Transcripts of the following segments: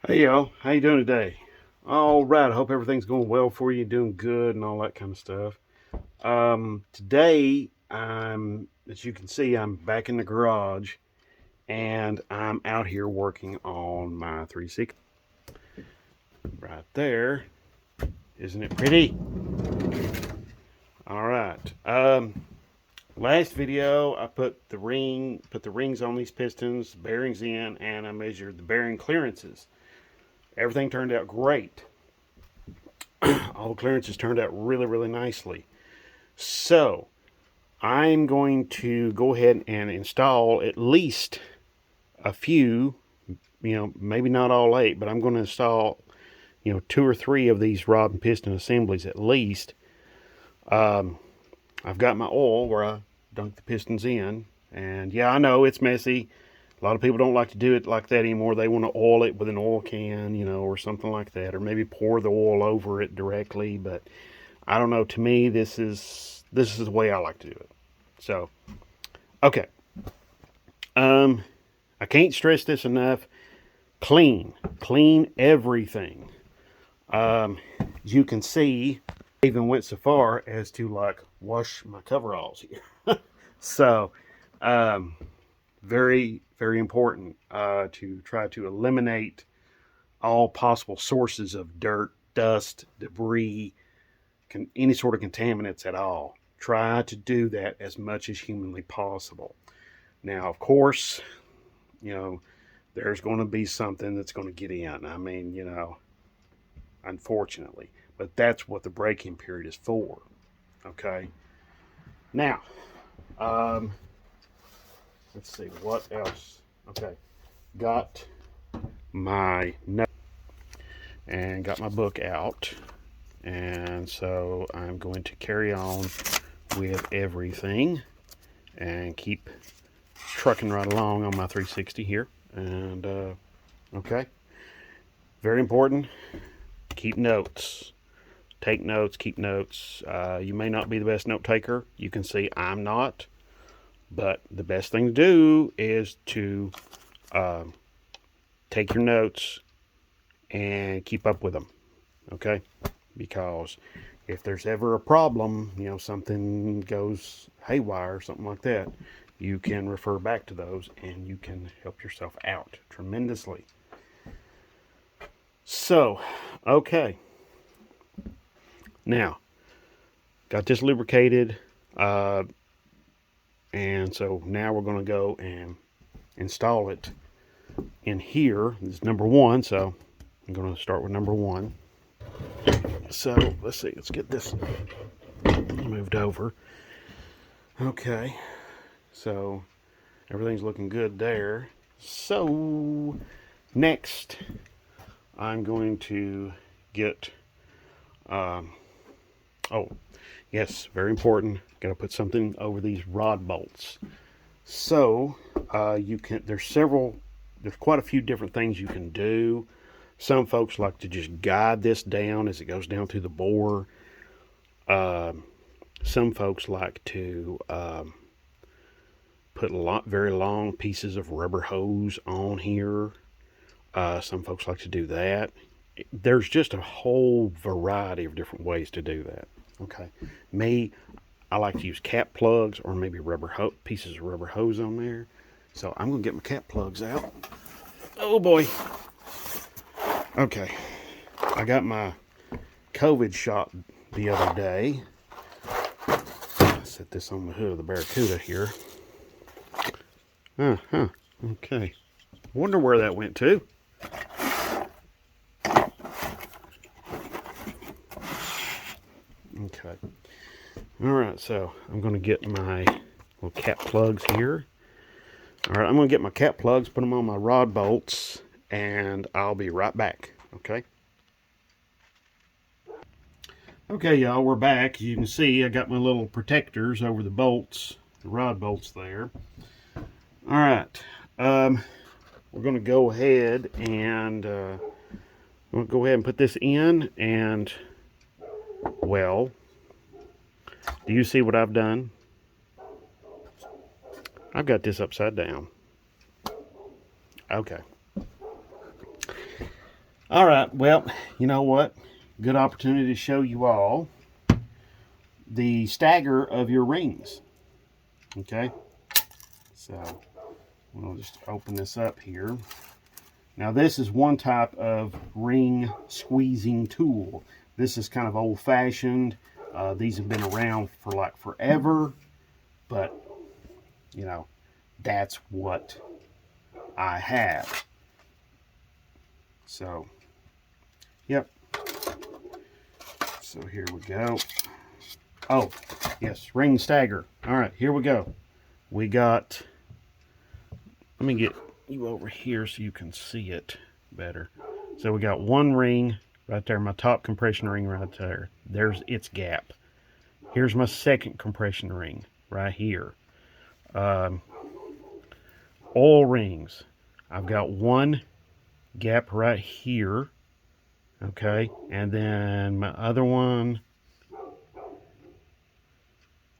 Hey y'all, how you doing today? All right, I hope everything's going well for you, doing good and all that kind of stuff. Today, as you can see, I'm back in the garage and I'm out here working on my 360. Right there, isn't it pretty? All right. Last video, I put the rings on these pistons, bearings in, and I measured the bearing clearances. Everything turned out great. All the clearances turned out really, really nicely. So I'm going to go ahead and install at least a few, maybe not all eight, but I'm going to install, two or three of these rod and piston assemblies at least. I've got my oil where I dunk the pistons in. And yeah, I know it's messy. A lot of people don't like to do it like that anymore. They want to oil it with an oil can, or something like that, or maybe pour the oil over it directly. But I don't know. To me, this is the way I like to do it. So, okay. I can't stress this enough. Clean everything. You can see, I even went so far as to like wash my coveralls here. So, um, very, very important to try to eliminate all possible sources of dirt, dust, debris, any sort of contaminants at all. Try to do that as much as humanly possible. Now, of course, you know, there's going to be something that's going to get in. I mean, unfortunately. But that's what the break-in period is for. Okay. Now, um, let's see what else. Okay, got my note and got my book out, and so I'm going to carry on with everything and keep trucking right along on my 360 here. And okay, very important. Keep notes. Take notes. Keep notes. You may not be the best note taker. You can see I'm not. But the best thing to do is to take your notes and keep up with them. Okay? Because if there's ever a problem, something goes haywire or something like that, you can refer back to those and you can help yourself out tremendously. So, okay. Now, got this lubricated, and so now we're going to go and install it in here. This is number one, so I'm going to start with number one. So, let's see, let's get this moved over. Okay, so everything's looking good there. So, next, I'm going to get, oh, yes, very important. Got to put something over these rod bolts. So, there's quite a few different things you can do. Some folks like to just guide this down as it goes down through the bore. Some folks like to put very long pieces of rubber hose on here. Some folks like to do that. There's just a whole variety of different ways to do that. Okay, me, I like to use cap plugs or maybe pieces of rubber hose on there. So I'm gonna get my cap plugs out. Oh boy. Okay, I got my COVID shot the other day. Set this on the hood of the Barracuda here. Okay. Wonder where that went to. Okay. All right, so I'm going to get my little cap plugs here. All right, I'm going to get my cap plugs, put them on my rod bolts, and I'll be right back. Okay. Okay, y'all, we're back. You can see I got my little protectors over the bolts, the rod bolts there. All right. We're going to go ahead and put this in, and well, do you see what I've done? I've got this upside down. Okay. All right, well, you know what? Good opportunity to show you all the stagger of your rings. Okay, so we'll just open this up here. Now this is one type of ring squeezing tool. This is kind of old-fashioned. These have been around for like forever, but you know, that's what I have. So, yep. So here we go. Oh, yes, ring stagger. All right, here we go. We got, let me get you over here so you can see it better. So we got one ring right there, my top compression ring right there. There's its gap. Here's my second compression ring right here. Oil rings. I've got one gap right here. Okay, and then my other one,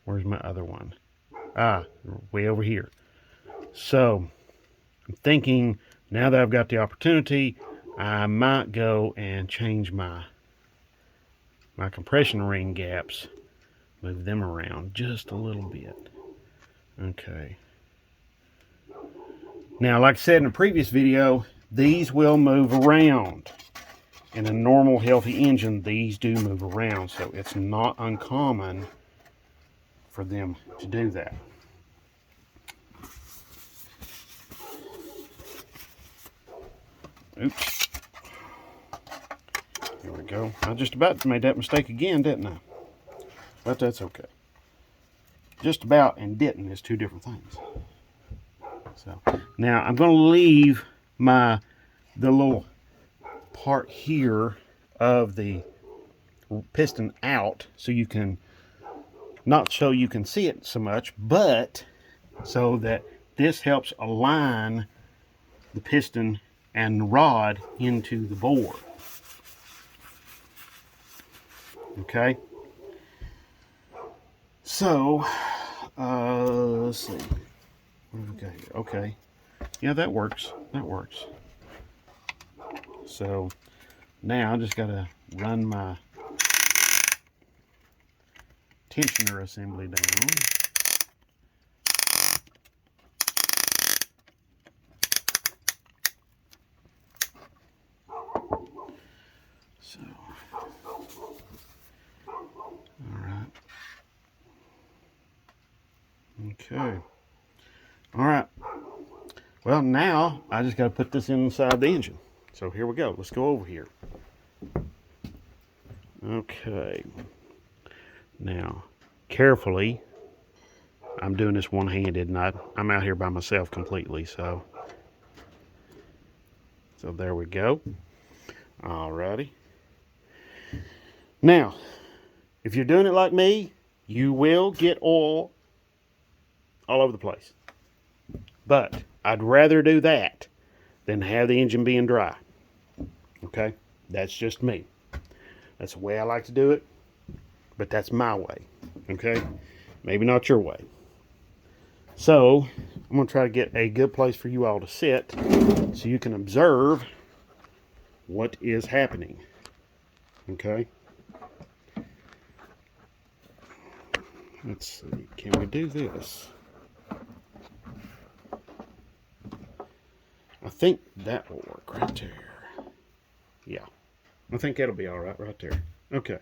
where's my other one? Way over here. So I'm thinking now that I've got the opportunity, I might go and change my compression ring gaps, move them around just a little bit. Okay. Now, like I said in a previous video, these will move around. In a normal, healthy engine, these do move around, so it's not uncommon for them to do that. Oops. There we go. I just about made that mistake again, didn't I? But that's okay. Just about and didn't is two different things. So now I'm going to leave the little part here of the piston out so you can, not so you can see it so much, but so that this helps align the piston and the rod into the bore. Okay. So, let's see. What have we got here? Okay. Yeah, that works. That works. So, now I just got to run my tensioner assembly down. So, all right. Okay. All right. Well, now I just got to put this inside the engine. So here we go. Let's go over here. Okay. Now, carefully, I'm doing this one-handed, and I'm out here by myself completely. So there we go. Alrighty. Now, if you're doing it like me, you will get oil all over the place. But I'd rather do that than have the engine being dry. Okay? That's just me. That's the way I like to do it, but that's my way. Okay? Maybe not your way. So, I'm going to try to get a good place for you all to sit so you can observe what is happening. Okay? Let's see. Can we do this? I think that will work right there. Yeah. I think that'll be all right there. Okay.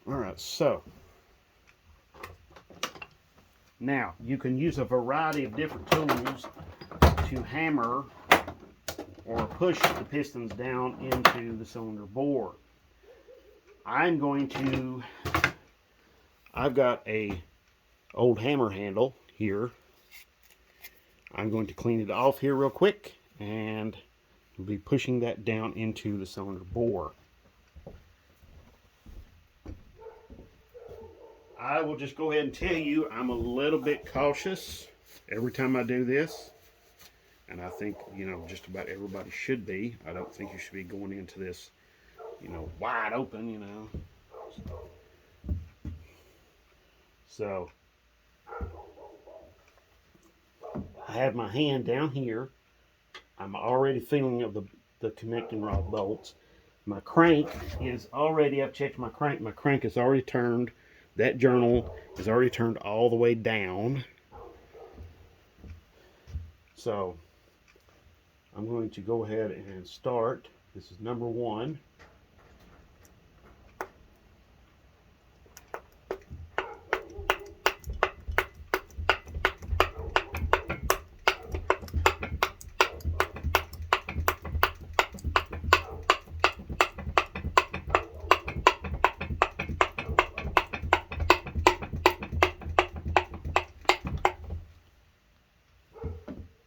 All right, so now you can use a variety of different tools to hammer or push the pistons down into the cylinder bore. I've got a old hammer handle here. I'm going to clean it off here real quick, and we'll be pushing that down into the cylinder bore. I will just go ahead and tell you I'm a little bit cautious every time I do this. And I think, just about everybody should be. I don't think you should be going into this, wide open, So, have my hand down here. I'm already feeling of the connecting rod bolts. My crank is already, I've checked my crank. My crank is already turned. That journal is already turned all the way down. So I'm going to go ahead and start. This is number 1.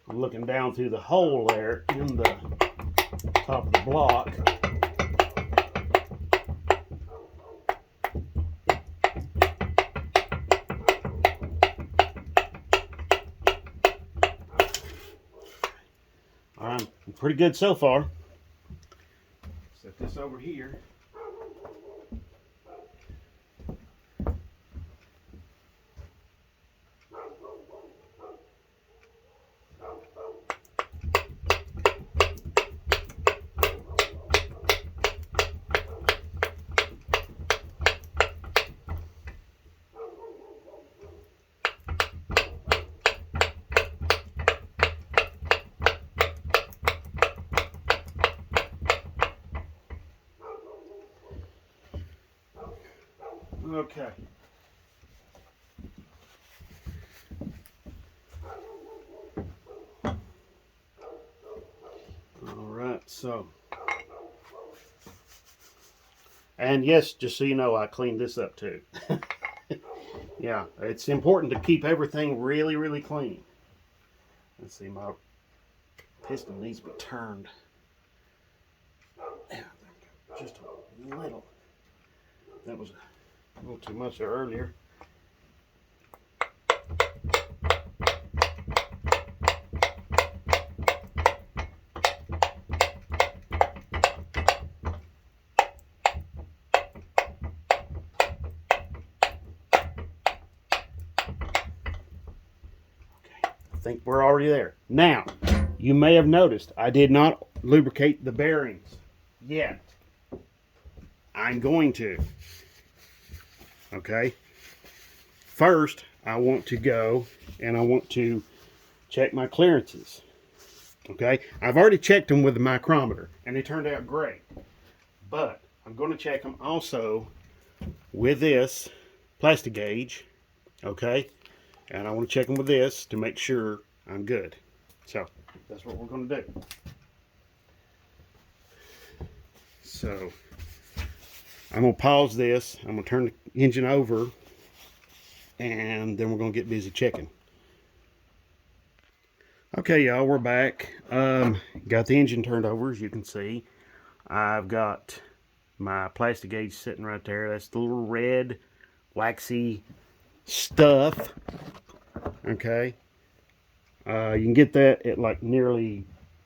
I'm looking down through the hole there in the top of the block. I'm pretty good so far. Set this over here. Okay. All right, so. And yes, just so you know, I cleaned this up too. Yeah, it's important to keep everything really, really clean. Let's see, my piston needs to be turned. Just a little. That was a little too much there earlier. I think we're already there. Now, you may have noticed I did not lubricate the bearings yet. I'm going to. Okay. First, I want to go and I want to check my clearances. Okay. I've already checked them with the micrometer and they turned out great. But I'm going to check them also with this plastic gauge. Okay. And I want to check them with this to make sure I'm good. So that's what we're going to do. So I'm going to pause this. I'm going to turn the engine over and then we're going to get busy checking. Okay, y'all, we're back. Got the engine turned over, as you can see. I've got my plastic gauge sitting right there. That's the little red waxy stuff. Okay, you can get that at like nearly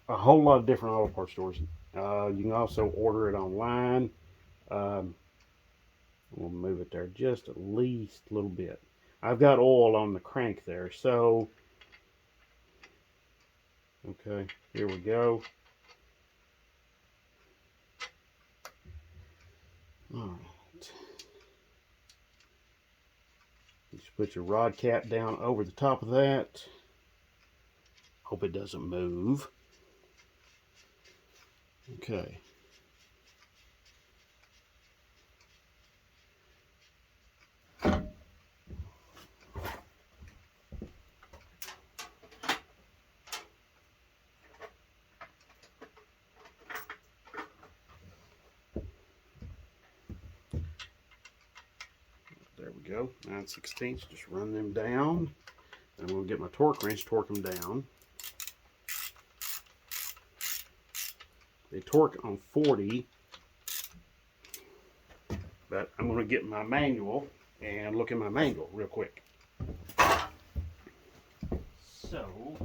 a whole lot of different auto parts stores. You can also order it online. We'll move it there just at least a little bit. I've got oil on the crank there, so okay, here we go. All right. Just put your rod cap down over the top of that. Hope it doesn't move. Okay. There we go, 9/16, just run them down. I'm going to get my torque wrench, torque them down. They torque on 40, but I'm going to get my manual and look at my manual real quick. So,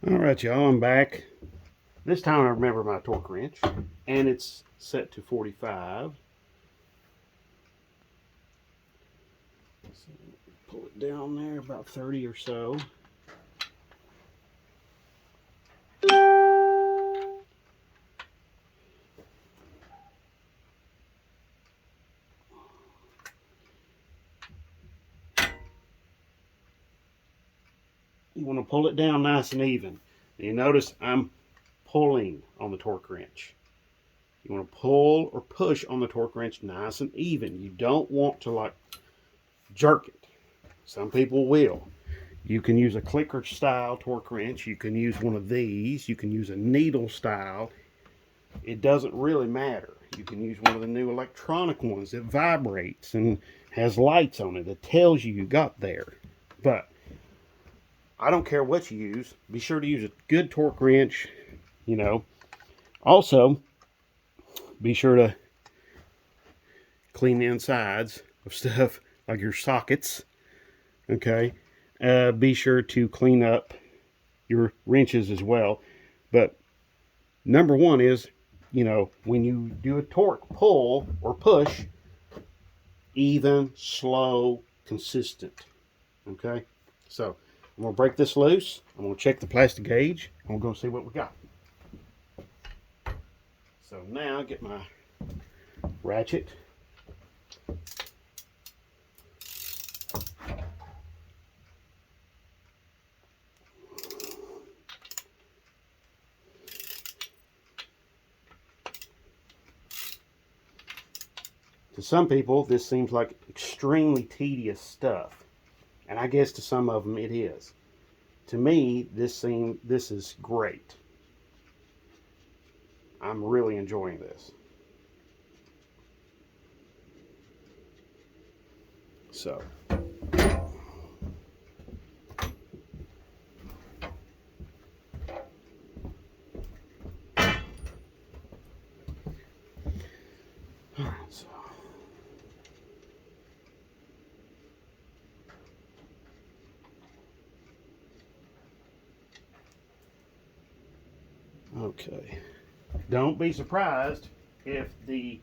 all right, y'all, I'm back. This time I remember my torque wrench, and it's set to 45. So pull it down there about 30 or so. You want to pull it down nice and even. You notice I'm pulling on the torque wrench. You want to pull or push on the torque wrench nice and even. You don't want to like jerk it. Some people will. You can use a clicker style torque wrench. You can use one of these. You can use a needle style. It doesn't really matter. You can use one of the new electronic ones that vibrates and has lights on it that tells you got there. But I don't care what you use. Be sure to use a good torque wrench, you know. Also, be sure to clean the insides of stuff like your sockets, okay? Be sure to clean up your wrenches as well. But number one is, you know, when you do a torque pull or push, even, slow, consistent, okay? So I'm going to break this loose. I'm going to check the plastic gauge. I'm going to see what we got. So now get my ratchet. To some people, this seems like extremely tedious stuff. And I guess to some of them it is. To me, this is great. I'm really enjoying this. So. Alright, so. Okay. Don't be surprised if the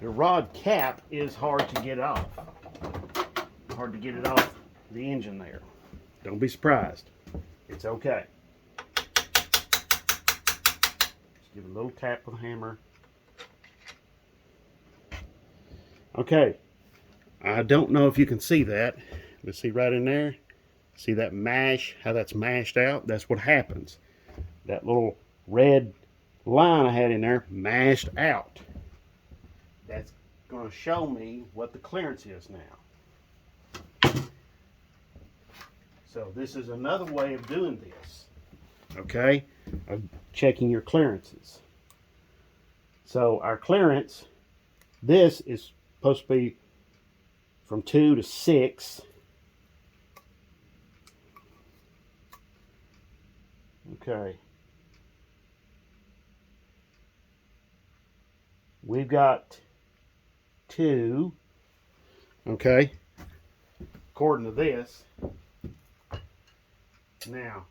rod cap is hard to get off. Hard to get it off the engine there. Don't be surprised. It's okay. Just give it a little tap with a hammer. Okay. I don't know if you can see that. But see right in there? See that mash? How that's mashed out? That's what happens. That little red line I had in there mashed out. That's going to show me what the clearance is now. So this is another way of doing this, okay, of checking your clearances. So our clearance, this is supposed to be from 2 to 6. Okay. We've got 2, okay, according to this. Now,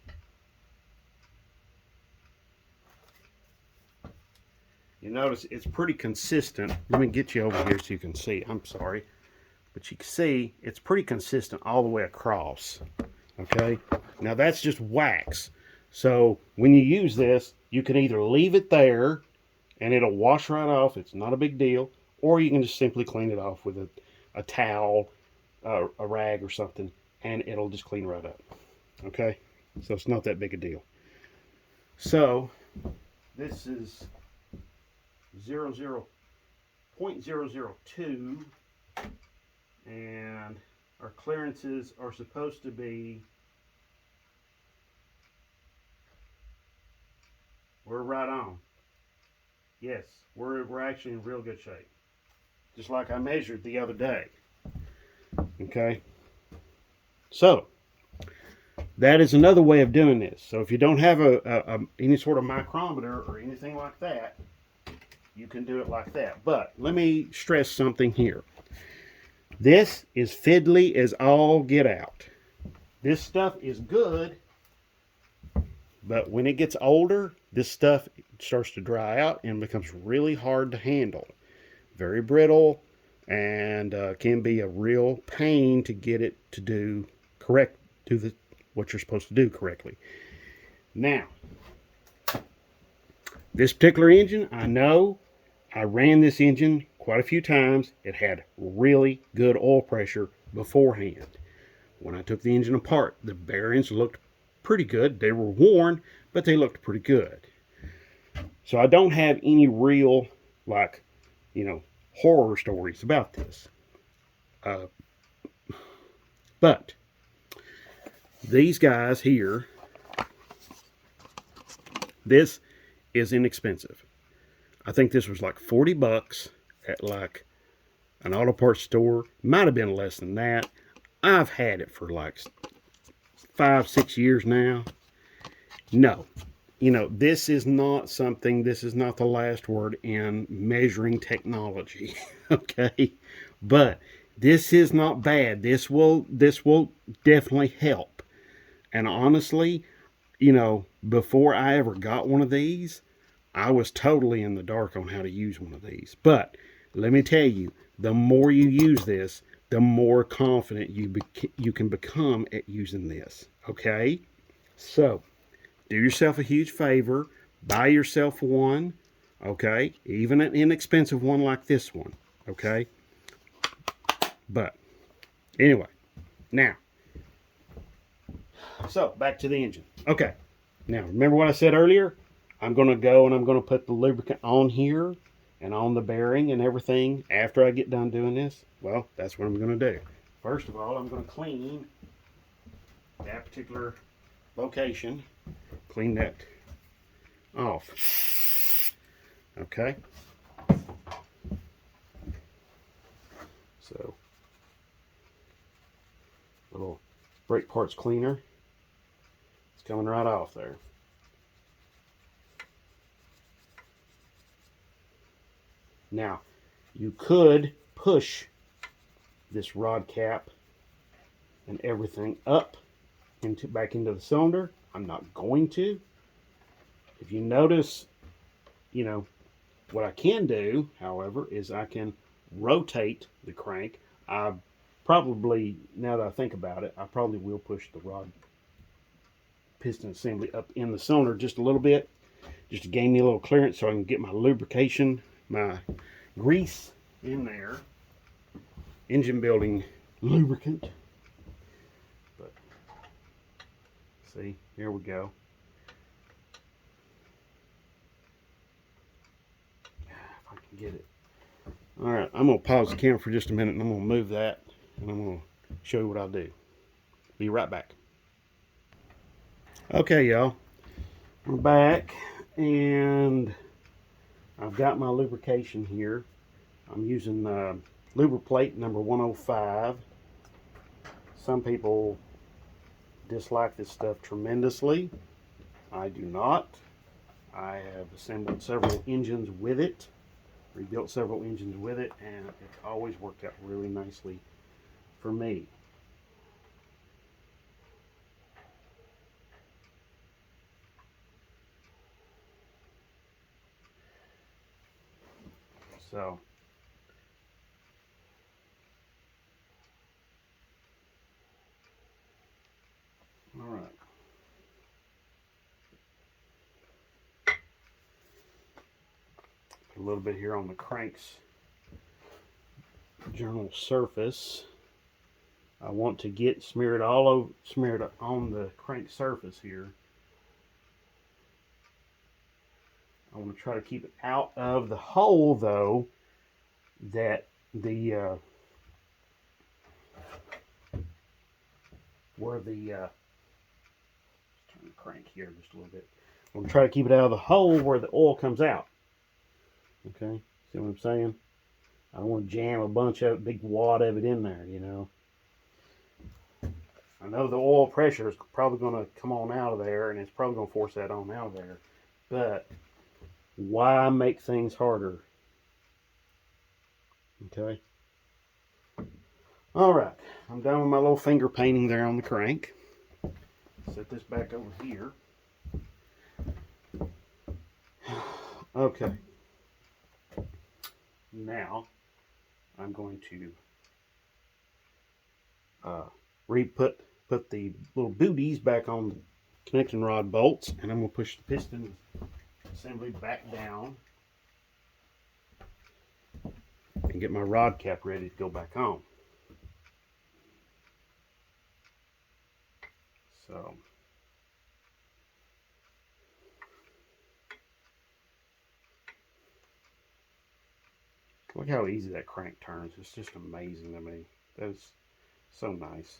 you notice it's pretty consistent. Let me get you over here so you can see. I'm sorry. But you can see it's pretty consistent all the way across. Okay? Now that's just wax. So when you use this, you can either leave it there and it'll wash right off. It's not a big deal. Or you can just simply clean it off with a towel, a rag or something, and it'll just clean right up. Okay? So it's not that big a deal. So this is 0.002, and our clearances are supposed to be, we're right on. Yes, we're actually in real good shape. Just like I measured the other day. Okay? So, that is another way of doing this. So if you don't have any sort of micrometer or anything like that, you can do it like that. But let me stress something here. This is fiddly as all get out. This stuff is good, but when it gets older, this stuff starts to dry out and becomes really hard to handle. Very brittle. and can be a real pain to get it to do what you're supposed to do correctly. Now, this particular engine, I know I ran this engine quite a few times. It had really good oil pressure beforehand. When I took the engine apart, the bearings looked pretty good. They were worn, but they looked pretty good. So I don't have any real, like, horror stories about this. But these guys here, this is inexpensive. I think this was like 40 bucks at like an auto parts store. Might have been less than that. I've had it for like 5-6 years now. No, this is not the last word in measuring technology. Okay, but this is not bad. This will definitely help. And honestly, before I ever got one of these, I was totally in the dark on how to use one of these. But let me tell you, the more you use this, the more confident you can become at using this. Okay? So, do yourself a huge favor. Buy yourself one. Okay? Even an inexpensive one like this one. Okay? But, anyway. Now. So, back to the engine. Okay. Now, remember what I said earlier? I'm going to go and I'm going to put the lubricant on here and on the bearing and everything after I get done doing this. Well, that's what I'm going to do. First of all, I'm going to clean that particular location. Clean that off. Okay. So, little brake parts cleaner. It's coming right off there. Now, you could push this rod cap and everything up back into the cylinder. I'm not going to. If you notice, what I can do, however, is I can rotate the crank. I probably, now that I think about it, I probably will push the rod piston assembly up in the cylinder just a little bit, just to gain me a little clearance so I can get my lubrication, my grease in there, engine building lubricant. But see, here we go. If I can get it. All right, I'm gonna pause the camera for just a minute and I'm gonna move that and I'm gonna show you what I'll do. Be right back. Okay, y'all, we're back and I've got my lubrication here. I'm using Lubriplate number 105. Some people dislike this stuff tremendously. I do not. I have assembled several engines with it, rebuilt several engines with it, and it's always worked out really nicely for me. So, all right. Put a little bit here on the crank's general surface. I want to get smeared on the crank surface here. I want to try to keep it out of the hole, though, that the where the turn the crank here just a little bit. I'm gonna try to keep it out of the hole where the oil comes out. Okay, see what I'm saying? I don't want to jam a bunch of big wad of it in there, I know the oil pressure is probably going to come on out of there, and it's probably going to force that on out of there. But why make things harder? Okay. All right. I'm done with my little finger painting there on the crank. Set this back over here. Okay. Now, I'm going to put the little booties back on the connecting rod bolts, and I'm going to push the piston assembly back down and get my rod cap ready to go back on. So look how easy that crank turns. It's just amazing to me. That's so nice.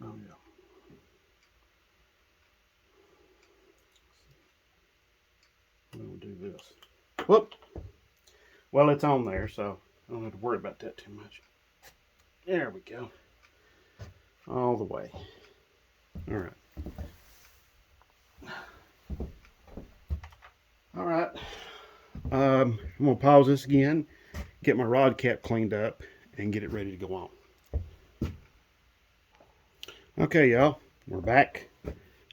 Oh yeah. We'll do this. Whoop. Well, it's on there, so I don't have to worry about that too much. There we go. All the way. All right. All right. I'm going to pause this again, get my rod cap cleaned up, and get it ready to go on. Okay, y'all. We're back.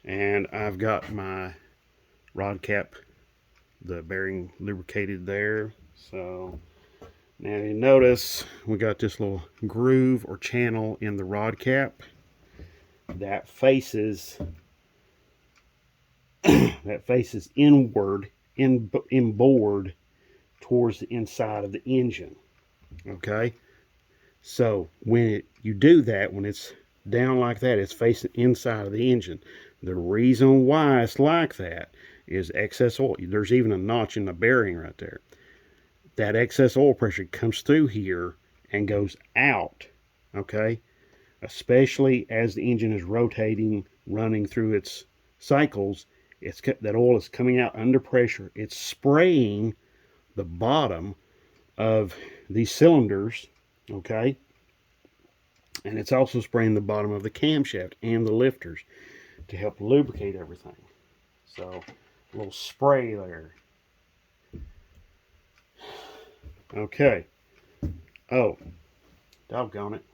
And I've got my rod cap, the bearing lubricated there. So now you notice we got this little groove or channel in the rod cap that faces inward, inboard towards the inside of the engine. Okay, so when you do that, when it's down like that, it's facing inside of the engine. The reason why it's like that is excess oil. There's even a notch in the bearing right there. That excess oil pressure comes through here and goes out. Okay, especially as the engine is rotating, running through its cycles, that oil is coming out under pressure. It's spraying the bottom of these cylinders, okay, and it's also spraying the bottom of the camshaft and the lifters to help lubricate everything. So a little spray there. Okay. Oh, doggone it.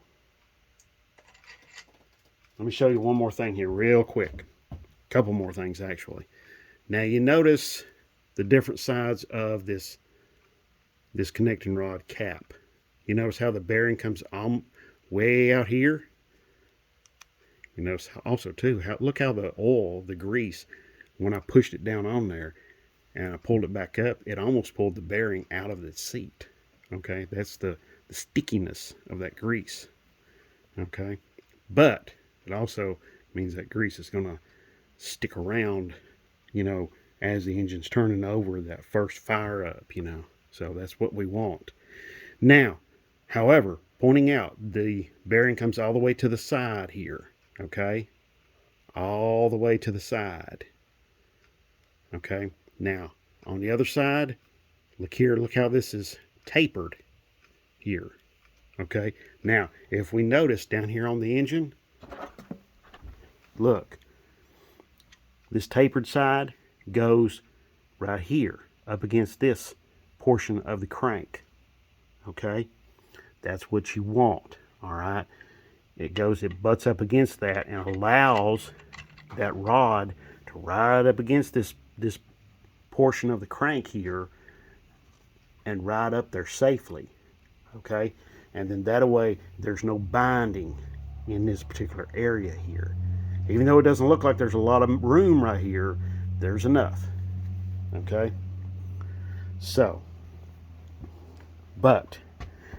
Let me show you one more thing here real quick. A couple more things actually. Now you notice the different sides of this connecting rod cap. You notice how the bearing comes on way out here. You notice also too, look how the oil, the grease, when I pushed it down on there and I pulled it back up, it almost pulled the bearing out of the seat. Okay, that's the stickiness of that grease. Okay, but it also means that grease is going to stick around, you know, as the engine's turning over, that first fire up, you know. So that's what we want. Now, however, pointing out, the bearing comes all the way to the side here. Okay, all the way to the side. Okay, now on the other side, look here, look how this is tapered here. Okay, now if we notice down here on the engine, look, this tapered side goes right here up against this portion of the crank. Okay, that's what you want. All right, it butts up against that and allows that rod to ride up against this portion of the crank here and ride up there safely. Okay, and then that way there's no binding in this particular area here. Even though it doesn't look like there's a lot of room right here, there's enough. Okay, so, but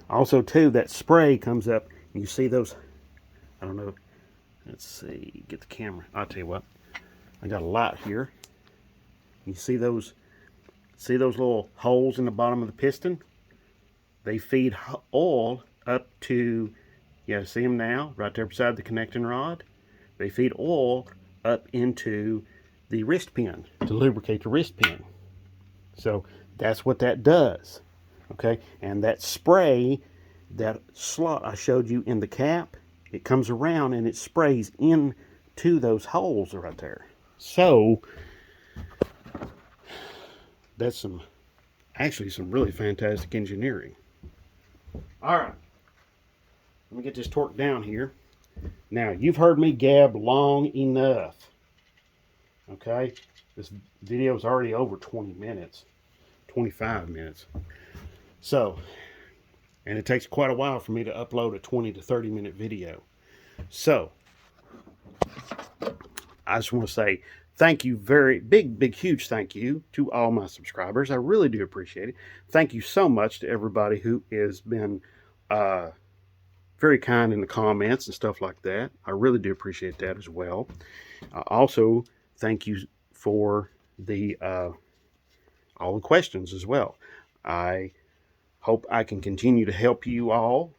also too, that spray comes up and you see those, I don't know, let's see, get the camera, I'll tell you what, I got a light here. You see those little holes in the bottom of the piston? They feed oil up to, yeah, see them now, right there beside the connecting rod? They feed oil up into the wrist pin to lubricate the wrist pin. So that's what that does. Okay, and that spray, that slot I showed you in the cap, it comes around and it sprays into those holes right there. So That's actually some really fantastic engineering. All right, let me get this torque down here. Now, you've heard me gab long enough. Okay, this video is already over 20 minutes, 25 minutes. So, and it takes quite a while for me to upload a 20 to 30 minute video. So, I just want to say thank you, very big, huge thank you to all my subscribers. I really do appreciate it. Thank you so much to everybody who has been very kind in the comments and stuff like that. I really do appreciate that as well. Also, thank you for the all the questions as well. I hope I can continue to help you all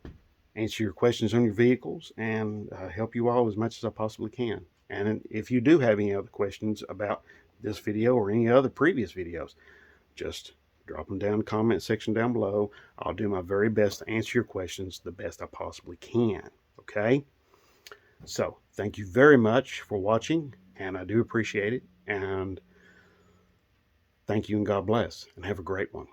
answer your questions on your vehicles and help you all as much as I possibly can. And if you do have any other questions about this video or any other previous videos, just drop them down in the comment section down below. I'll do my very best to answer your questions the best I possibly can. Okay? So, thank you very much for watching, and I do appreciate it. And thank you, and God bless, and have a great one.